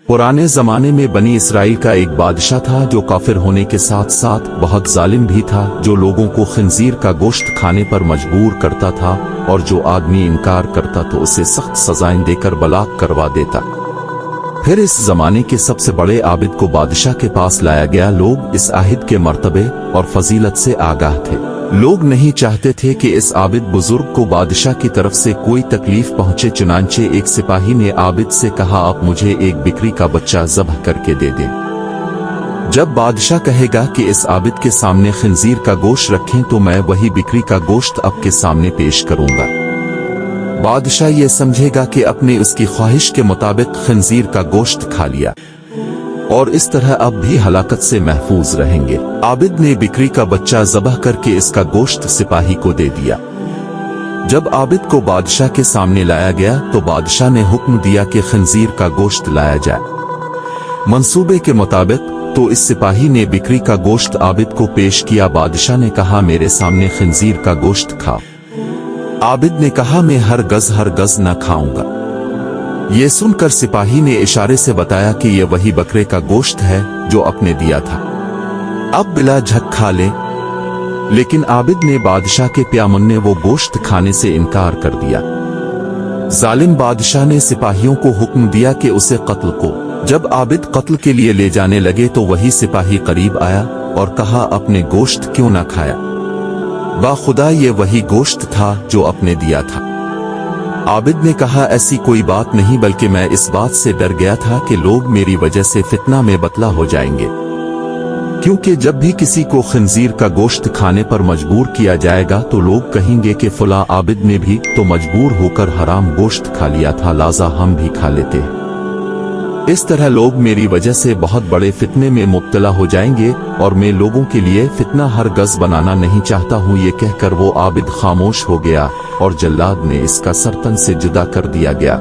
पुराने जमाने में बनी इसराइल का एक बादशाह था जो काफिर होने के साथ साथ बहुत जालिम भी था, जो लोगों को खिंजीर का गोश्त खाने पर मजबूर करता था और जो आदमी इनकार करता तो उसे सख्त सजाएं देकर बलाक करवा देता। फिर इस जमाने के सबसे बड़े आबिद को बादशाह के पास लाया गया। लोग इस आहिद के मर्तबे और फजीलत से आगाह थे। लोग नहीं चाहते थे कि इस आबिद बुजुर्ग को बादशाह की तरफ से कोई तकलीफ पहुंचे। चुनांचे एक सिपाही ने आबिद से कहा, आप मुझे एक बिकरी का बच्चा ज़ब्ह करके दे दें। जब बादशाह कहेगा कि इस आबिद के सामने खिंजीर का गोश्त रखें तो मैं वही बिकरी का गोश्त आपके सामने पेश करूंगा। बादशाह ये समझेगा कि अपने उसकी ख्वाहिश के मुताबिक खिंजीर का गोश्त खा लिया और इस तरह अब भी हलाकत से महफूज रहेंगे। आबिद ने बिकरी का बच्चा ज़ब्ह करके इसका गोश्त सिपाही को दे दिया। जब आबिद को बादशाह के सामने लाया गया तो बादशाह ने हुक्म दिया कि खिंजीर का गोश्त लाया जाए। मंसूबे के मुताबिक तो इस सिपाही ने बिकरी का गोश्त आबिद को पेश किया। बादशाह ने कहा, मेरे सामने खिंजीर का गोश्त खा। आबिद ने कहा, मैं हर गज न खाऊंगा। ये सुनकर सिपाही ने इशारे से बताया कि ये वही बकरे का गोश्त है जो आपने दिया था, अब बिला झक खा ले। लेकिन आबिद ने बादशाह के प्यामुन्ने वो गोश्त खाने से इनकार कर दिया। जालिम बादशाह ने सिपाहियों को हुक्म दिया कि उसे कत्ल को। जब आबिद कत्ल के लिए ले जाने लगे तो वही सिपाही करीब आया और कहा, अपने गोश्त क्यों ना खाया? बाखुदा ये वही गोश्त था जो आपने दिया था। आबिद ने कहा, ऐसी कोई बात नहीं, बल्कि मैं इस बात से डर गया था कि लोग मेरी वजह से फितना में बतला हो जाएंगे, क्योंकि जब भी किसी को खिंजीर का गोश्त खाने पर मजबूर किया जाएगा तो लोग कहेंगे कि फला आबिद ने भी तो मजबूर होकर हराम गोश्त खा लिया था, लाजा हम भी खा लेते हैं। इस तरह लोग मेरी वजह से बहुत बड़े फितने में मुब्तला हो जाएंगे और मैं लोगों के लिए फितना हरगज़ बनाना नहीं चाहता हूँ। ये कहकर वो आबिद खामोश हो गया और जल्लाद ने इसका सर तन से जुदा कर दिया गया।